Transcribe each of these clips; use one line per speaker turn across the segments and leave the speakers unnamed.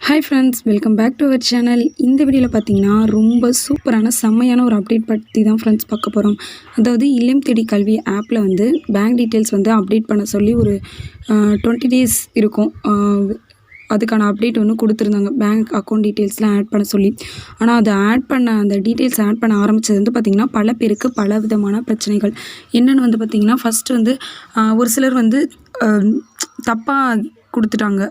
Hi friends, welcome back to our channel. இந்த வீடியோவில் பார்த்தீங்கன்னா ரொம்ப சூப்பரான செம்மையான ஒரு அப்டேட் பற்றி தான் ஃப்ரெண்ட்ஸ் பார்க்க போகிறோம். அதாவது இல்லம் தேடி கல்வி ஆப்பில் வந்து பேங்க் டீட்டெயில்ஸ் வந்து அப்டேட் பண்ண சொல்லி ஒரு 20 டேஸ் இருக்கும். அதுக்கான அப்டேட் ஒன்று கொடுத்துருந்தாங்க, பேங்க் அக்கௌண்ட் டீட்டெயில்ஸ்லாம் ஆட் பண்ண சொல்லி. ஆனால் அதை அந்த டீட்டெயில்ஸ் ஆட் பண்ண ஆரம்பித்தது வந்து பார்த்திங்கன்னா பல பேருக்கு பல விதமான பிரச்சனைகள். என்னென்னு வந்து பார்த்திங்கன்னா, ஃபஸ்ட்டு வந்து ஒரு சிலர் வந்து தப்பாக கொடுத்துட்டாங்க.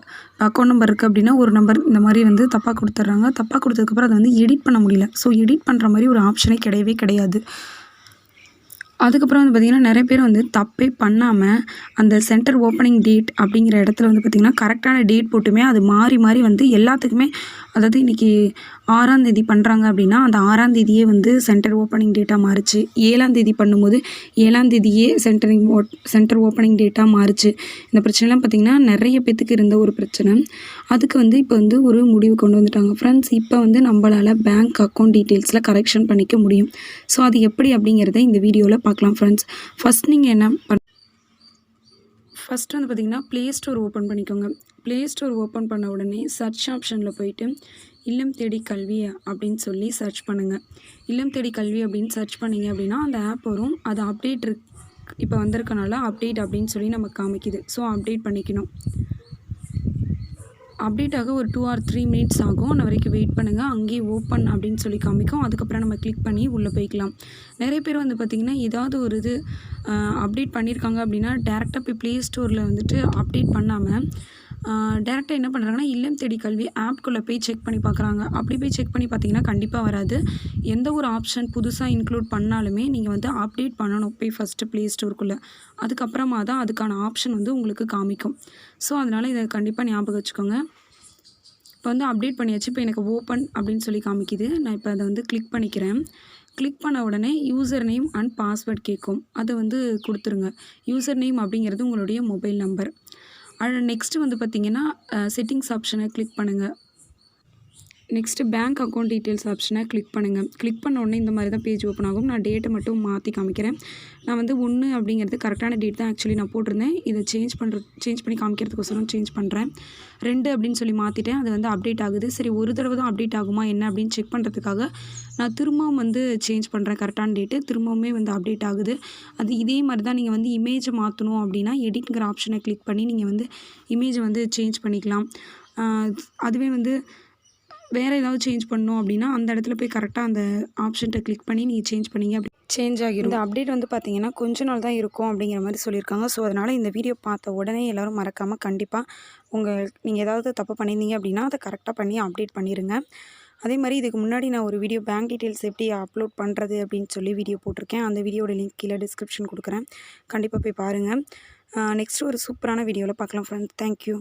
அக்கௌண்ட் நம்பர் இருக்குது அப்படின்னா ஒரு நம்பர் இந்த மாதிரி வந்து தப்பாக கொடுத்துட்றாங்க. தப்பாக கொடுத்ததுக்கப்புறம் அதை வந்து எடிட் பண்ண முடியல. ஸோ எடிட் பண்ணுற மாதிரி ஒரு ஆப்ஷனே கிடையவே கிடையாது. அதுக்கப்புறம் வந்து பார்த்திங்கன்னா, நிறைய பேர் வந்து தப்பே பண்ணாமல் அந்த சென்டர் ஓப்பனிங் டேட் அப்படிங்கிற இடத்துல வந்து பார்த்திங்கன்னா கரெக்டான டேட் போட்டுமே அது மாறி மாறி வந்து எல்லாத்துக்குமே, அதாவது இன்றைக்கி 6ஆம் தேதி பண்ணுறாங்க அப்படின்னா அந்த 6ஆம் தேதியே வந்து சென்டர் ஓப்பனிங் டேட்டாக மாறுச்சு. 7ஆம் தேதி பண்ணும்போது 7ஆம் தேதியே சென்டர் ஓப்பனிங் டேட்டாக மாறுச்சு. இந்த பிரச்சனைலாம் பார்த்திங்கன்னா நிறைய பேத்துக்கு இருந்த ஒரு பிரச்சனை. அதுக்கு வந்து இப்போ வந்து ஒரு முடிவு கொண்டு வந்துட்டாங்க ஃப்ரெண்ட்ஸ். இப்போ வந்து நம்மளால் பேங்க் அக்கௌண்ட் டீட்டெயில்ஸில் கரெக்ஷன் பண்ணிக்க முடியும். ஸோ அது எப்படி அப்படிங்கிறத இந்த வீடியோவில் பார்க்கலாம் ஃப்ரெண்ட்ஸ். ஃபஸ்ட் நீங்கள் என்ன ஃபஸ்ட்டு வந்து பார்த்திங்கன்னா ப்ளே ஸ்டோர் ஓப்பன் பண்ணிக்கோங்க. ப்ளே ஸ்டோர் ஓப்பன் பண்ண உடனே சர்ச் ஆப்ஷனில் போயிட்டு இல்லம் தேடி கல்வி அப்படின்னு சொல்லி சர்ச் பண்ணுங்கள். இல்லம் தேடி கல்வி அப்படின்னு சர்ச் பண்ணிங்க அப்படின்னா அந்த ஆப் வரும். அது அப்டேட் இப்போ வந்திருக்கனால அப்டேட் அப்படின்னு சொல்லி நமக்கு காமிக்குது. ஸோ அப்டேட் பண்ணிக்கணும். அப்டேட் ஆக ஒரு 2 or 3 மினிட்ஸ் ஆகும். அது வரைக்கும் வெயிட் பண்ணுங்கள். அங்கேயே ஓப்பன் அப்படின்னு சொல்லி காமிக்கும். அதுக்கப்புறம் நம்ம கிளிக் பண்ணி உள்ளே போய்க்கலாம். நிறைய பேர் வந்து பார்த்திங்கன்னா ஏதாவது ஒரு இது அப்டேட் பண்ணியிருக்காங்க அப்படின்னா டேரெக்டாக போய் ப்ளே ஸ்டோரில் வந்துட்டு அப்டேட் பண்ணாமல் டேரெக்டாக என்ன பண்ணுறாங்கன்னா இல்லம் தேடி கல்வி ஆப்குள்ளே போய் செக் பண்ணி பார்க்குறாங்க. அப்படி போய் செக் பண்ணி பார்த்தீங்கன்னா கண்டிப்பாக வராது. எந்த ஒரு ஆப்ஷன் புதுசாக இன்க்ளூட் பண்ணாலுமே நீங்கள் வந்து அப்டேட் பண்ணணும் போய் ஃபஸ்ட்டு ப்ளே ஸ்டோருக்குள்ளே. அதுக்கப்புறமா தான் அதுக்கான ஆப்ஷன் வந்து உங்களுக்கு காமிக்கும். ஸோ அதனால் இதை கண்டிப்பாக ஞாபகம் வச்சுக்கோங்க. இப்போ வந்து அப்டேட் பண்ணியாச்சு. இப்போ எனக்கு ஓப்பன் அப்படின்னு சொல்லி காமிக்குது. நான் இப்போ அதை வந்து கிளிக் பண்ணிக்கிறேன். கிளிக் பண்ண உடனே யூசர் நேம் அண்ட் பாஸ்வேர்ட் கேட்கும். அதை வந்து கொடுத்துருங்க. யூசர் நேம் அப்படிங்கிறது உங்களுடைய மொபைல் நம்பர். நெக்ஸ்ட்டு வந்து பார்த்திங்கன்னா செட்டிங்ஸ் ஆப்ஷனை கிளிக் பண்ணுங்கள். நெக்ஸ்ட்டு பேங்க் அக்கௌண்ட் டீட்டெயில்ஸ் ஆப்ஷனை கிளிக் பண்ணுங்கள். கிளிக் பண்ண உடனே இந்த மாதிரி தான் பேஜ் ஓப்பன் ஆகும். நான் டேட்டை மட்டும் மாற்றி காமிக்கிறேன். நான் வந்து 1 அப்படிங்கிறது கரெக்டான டேட் தான் ஆக்சுவலி நான் போட்டிருந்தேன். இதை சேஞ்ச் பண்ணி காமிக்கிறதுக்கோசரம் சேஞ்ச் பண்ணுறேன். 2 அப்படின்னு சொல்லி மாற்றிட்டேன். அது வந்து அப்டேட் ஆகுது. சரி, ஒரு தடவை தான் அப்டேட் ஆகுமா என்ன அப்படின்னு செக் பண்ணுறதுக்காக நான் திரும்பவும் வந்து சேஞ்ச் பண்ணுறேன் கரெக்டான டேட்டு. திரும்பவுமே வந்து அப்டேட் ஆகுது. அது இதே மாதிரி தான் நீங்கள் வந்து இமேஜை மாற்றணும் அப்படின்னா எடிட்ங்கிற ஆப்ஷனை கிளிக் பண்ணி நீங்கள் வந்து இமேஜை வந்து சேஞ்ச் பண்ணிக்கலாம். அதுவே வந்து வேறு ஏதாவது சேஞ்ச் பண்ணணும் அப்படின்னா அந்த இடத்துல போய் கரெக்டாக அந்த ஆப்ஷன்ட்டை கிளிக் பண்ணி நீங்கள் சேஞ்ச் பண்ணிங்க அப்படி சேஞ்ச் ஆகிடும். இந்த அப்டேட் வந்து பார்த்திங்கன்னா கொஞ்ச நாள் தான் இருக்கும் அப்படிங்கிற மாதிரி சொல்லியிருக்காங்க. ஸோ அதனால் இந்த வீடியோ பார்த்த உடனே எல்லோரும் மறக்காமல் கண்டிப்பாக நீங்கள் ஏதாவது தப்பு பண்ணியிருந்தீங்க அப்படின்னா அதை கரெக்டாக பண்ணி அப்டேட் பண்ணிடுங்க. அதே மாதிரி இதுக்கு முன்னாடி நான் ஒரு வீடியோ பேங்க் டீட்டெயில்ஸ் எப்படி அப்லோட் பண்ணுறது அப்படின்னு சொல்லி வீடியோ போட்டிருக்கேன். அந்த வீடியோட லிங்க் கீழே டிஸ்கிரிப்ஷன் கொடுக்குறேன். கண்டிப்பாக போய் பாருங்கள். நெக்ஸ்ட்டு ஒரு சூப்பரான வீடியோவில் பார்க்கலாம் ஃப்ரெண்ட்ஸ். தேங்க்யூ.